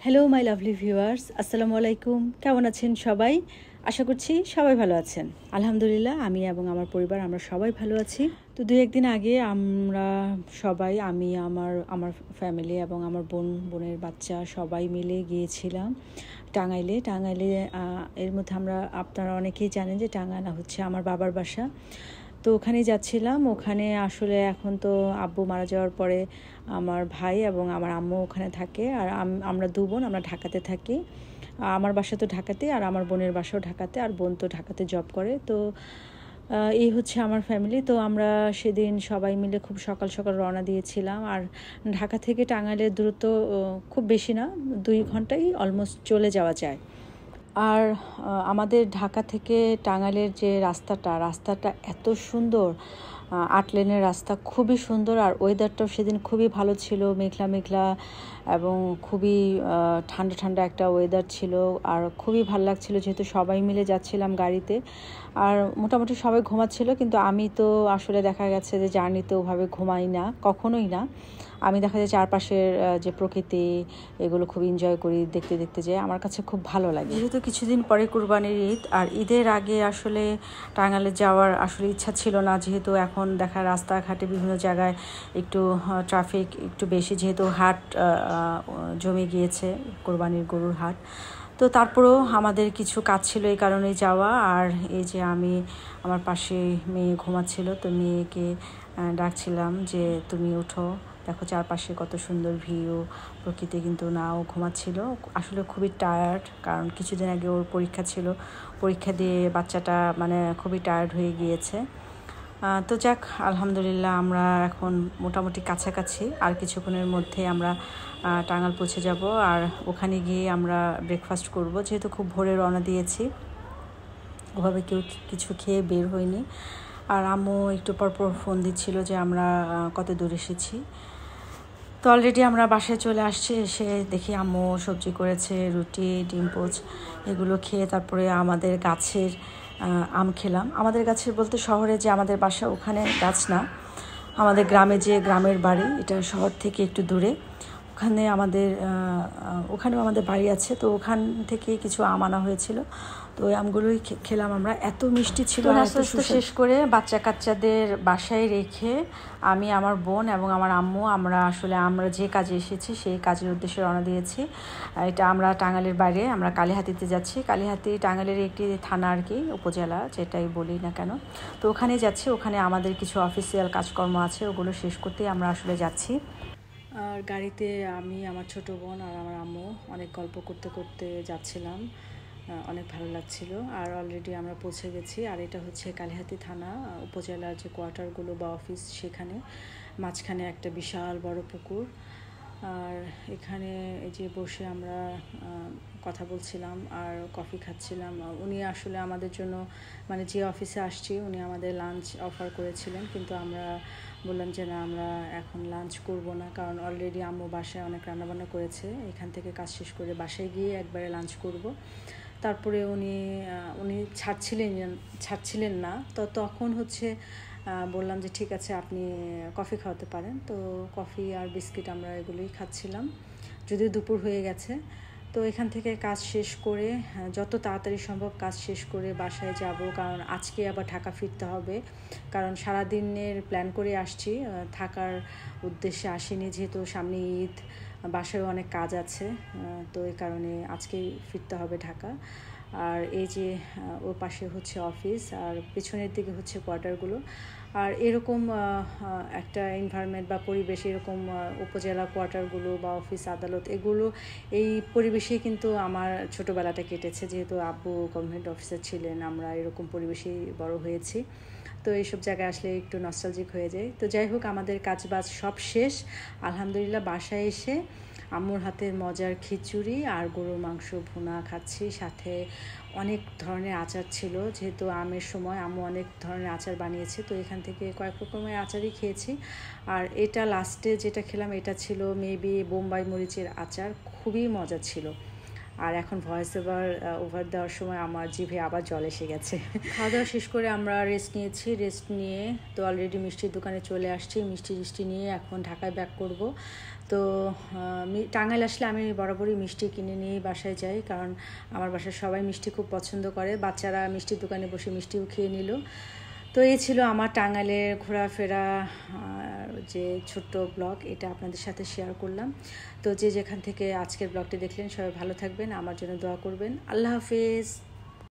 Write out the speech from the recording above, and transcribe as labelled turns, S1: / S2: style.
S1: Hello my lovely viewers, আসসালামু আলাইকুম। কেমন আছেন সবাই? আশা করছি সবাই ভালো আছেন। আলহামদুলিল্লাহ, আমি এবং আমার পরিবার আমরা সবাই ভালো আছি। তো 2-1 দিন আগে আমরা সবাই, আমি আমার আমার ফ্যামিলি এবং আমার বোনের বাচ্চা সবাই মিলে গিয়েছিলাম টাঙ্গাইলে। এর মধ্যে আপনারা অনেকেই জানেন যে টাঙ্গাইল হচ্ছে আমার বাবার বাসা। তো ওখানেই যাচ্ছিলাম। ওখানে আসলে এখন তো আব্বু মারা যাওয়ার পরে আমার ভাই এবং আমার আম্মু ওখানে থাকে, আর আমরা 2 বোন আমরা ঢাকাতে থাকি। আমার বাসা তো ঢাকাতে, আর আমার বোনের বাসাও ঢাকাতে, আর বোন তো ঢাকাতে জব করে। তো এই হচ্ছে আমার ফ্যামিলি। তো আমরা সেদিন সবাই মিলে খুব সকাল সকাল রওনা দিয়েছিলাম। আর ঢাকা থেকে টাঙ্গাইলের দূরত্ব খুব বেশি না, 2 ঘন্টায় অলমোস্ট চলে যাওয়া যায়। আর আমাদের ঢাকা থেকে টাঙ্গাইলের যে রাস্তাটা এত সুন্দর, 8 লেনের রাস্তা, খুবই সুন্দর। আর ওয়েদারটাও সেদিন খুবই ভালো ছিল, মেঘলা মেঘলা এবং খুবই ঠান্ডা ঠান্ডা একটা ওয়েদার ছিল। আর খুবই ভালো লাগছিল যেহেতু সবাই মিলে যাচ্ছিলাম গাড়িতে। আর মোটামুটি সবাই ঘুমাচ্ছিল, কিন্তু আমি তো আসলে দেখা গেছে যে জার্নিতে ওভাবে ঘুমাই না, কখনোই না। আমি দেখা যায় চারপাশের যে প্রকৃতি এগুলো খুব এনজয় করি, দেখতে দেখতে যাই। আমার কাছে খুব ভালো লাগে। যেহেতু কিছুদিন পরে কুরবানির ঈদ, আর ঈদের আগে আসলে টাঙ্গাইলে যাওয়ার আসলে ইচ্ছা ছিল না, যেহেতু এখন দেখা রাস্তাঘাটে বিভিন্ন জায়গায় একটু ট্রাফিক একটু বেশি, যেহেতু হাট জমে গিয়েছে, কোরবানির গরুর হাট। তো তারপরেও আমাদের কিছু কাজ ছিল, এই কারণেই যাওয়া। আর এই যে আমার পাশে মেয়ে ঘুমাচ্ছিল, তো মেয়েকে ডাকছিলাম যে তুমি ওঠো, দেখো চারপাশে কত সুন্দর ভিউ, প্রকৃতি। কিন্তু না, ও ঘুমাচ্ছিল। আসলে খুবই টায়ার্ড, কারণ কিছুদিন আগে ওর পরীক্ষা ছিল, পরীক্ষা দিয়ে বাচ্চাটা মানে খুবই টায়ার্ড হয়ে গিয়েছে। তো যাক, আলহামদুলিল্লাহ আমরা এখন মোটামুটি কাছাকাছি। আর কিছুক্ষণের মধ্যে আমরা টাঙ্গাইল পৌঁছে যাব। আর ওখানে গিয়ে আমরা ব্রেকফাস্ট করব, যেহেতু খুব ভোরে রওনা দিয়েছি, ওভাবে কেউ কিছু খেয়ে বের হয়নি। আর আম্মু একটু পর ফোন দিচ্ছিল যে আমরা কত দূর এসেছি। তো অলরেডি আমরা বাসায় চলে আসছি। এসে দেখি আম্মু সবজি করেছে, রুটি, ডিম পোচ, এগুলো খেয়ে তারপরে আমাদের গাছের আম খেলাম। আমাদের গাছের বলতে শহরে যে আমাদের বাসা ওখানে গাছ না, আমাদের গ্রামে যে গ্রামের বাড়ি, এটা শহর থেকে একটু দূরে। ওখানেও আমাদের বাড়ি আছে, তো ওখান থেকে কিছু আম আনা হয়েছিল। তো ওই আমগুলোই খেলাম আমরা, এত মিষ্টি ছিল। নাস্তা শেষ করে বাচ্চা কাচ্চাদের বাসায় রেখে আমি, আমার বোন এবং আমার আম্মু আমরা যে কাজে এসেছি সেই কাজের উদ্দেশ্যে রওনা দিয়েছি। এটা আমরা টাঙ্গাইলের বাইরে, আমরা কালিহাতীতে যাচ্ছি। কালিহাতী টাঙ্গাইলের একটি থানা আর কি, উপজেলা যেটাই বলি না কেন। তো ওখানে যাচ্ছি, ওখানে আমাদের কিছু অফিসিয়াল কাজকর্ম আছে, ওগুলো শেষ করতেই আমরা আসলে যাচ্ছি। আর গাড়িতে আমি, আমার ছোট বোন আর আমার আম্মু অনেক গল্প করতে করতে যাচ্ছিলাম, অনেক ভালো লাগছিল। আর অলরেডি আমরা পৌঁছে গেছি। আর এটা হচ্ছে কালিহাতী থানা, উপজেলার যে কোয়ার্টারগুলো বা অফিস, সেখানে মাঝখানে একটা বিশাল বড় পুকুর। আর এখানে এই যে বসে আমরা কথা বলছিলাম আর কফি খাচ্ছিলাম। উনি আসলে আমাদের জন্য, মানে যে অফিসে আসছি, উনি আমাদের লাঞ্চ অফার করেছিলেন, কিন্তু আমরা বললাম যে না, আমরা এখন লাঞ্চ করব না, কারণ অলরেডি আম্মু বাসায় অনেক রান্নাবান্না করেছে। এখান থেকে কাজ শেষ করে বাসায় গিয়ে একবারে লাঞ্চ করব। তারপরে উনি ছাড়ছিলেন না। তো তখন হচ্ছে বললাম যে ঠিক আছে, আপনি কফি খাওয়াতে পারেন। তো কফি আর বিস্কিট আমরা এগুলোই খাচ্ছিলাম, যদিও দুপুর হয়ে গেছে। তো এখান থেকে কাজ শেষ করে, যত তাড়াতাড়ি সম্ভব কাজ শেষ করে বাসায় যাব, কারণ আজকে আবার ঢাকা ফিরতে হবে। কারণ সারাদিনের প্ল্যান করে আসছি, থাকার উদ্দেশ্যে আসিনি, যেহেতু সামনে ঈদ, বাসায়ও অনেক কাজ আছে। তো এই কারণে আজকেই ফিরতে হবে ঢাকা। আর এই যে ওর পাশে হচ্ছে অফিস, আর পেছনের দিকে হচ্ছে কোয়ার্টারগুলো। আর এরকম একটা এনভায়রনমেন্ট বা পরিবেশ, এরকম উপজেলা কোয়ার্টারগুলো বা অফিস আদালত, এগুলো এই পরিবেশেই কিন্তু আমার ছোটোবেলাটা কেটেছে। যেহেতু আব্বু গভর্নমেন্ট অফিসার ছিলেন, আমরা এরকম পরিবেশেই বড় হয়েছি। তো এইসব জায়গায় আসলে একটু নস্টালজিক হয়ে যায়। তো যাই হোক, আমাদের কাজবাজ সব শেষ, আলহামদুলিল্লাহ। বাসায় এসে আম্মুর হাতের মজার খিচুড়ি আর গরুর মাংস ভুনা খাচ্ছি, সাথে অনেক ধরনের আচার ছিল। যেহেতু আমের সময় আম্মু অনেক ধরনের আচার বানিয়েছে, তো এখান থেকে কয়েক রকমের আচারই খেয়েছি। আর এটা লাস্টে যেটা খেলাম, এটা ছিল মেবি বোম্বাই মরিচের আচার, খুবই মজা ছিল। আর এখন ভয়েস ওভার দেওয়ার সময় আমার জিভে আবার জল এসে গেছে। খাওয়া দাওয়া শেষ করে আমরা রেস্ট নিয়েছি। রেস্ট নিয়ে তো অলরেডি মিষ্টির দোকানে চলে আসছি। মিষ্টি নিয়ে এখন ঢাকায় ব্যাক করব। তো টাঙ্গাইল আসলে আমি বরাবরই মিষ্টি কিনে নিয়েই বাসায় যাই, কারণ আমার বাসায় সবাই মিষ্টি খুব পছন্দ করে। বাচ্চারা মিষ্টির দোকানে বসে মিষ্টিও খেয়ে নিল। তো এই ছিল আমার টাঙ্গাইলের ঘোরাফেরা যে ছোট্ট ব্লগ, এটা আপনাদের সাথে শেয়ার করলাম। তো যে যেখান থেকে আজকের ব্লগটি দেখলেন সবাই ভালো থাকবেন, আমার জন্য দোয়া করবেন। আল্লাহ হাফেজ।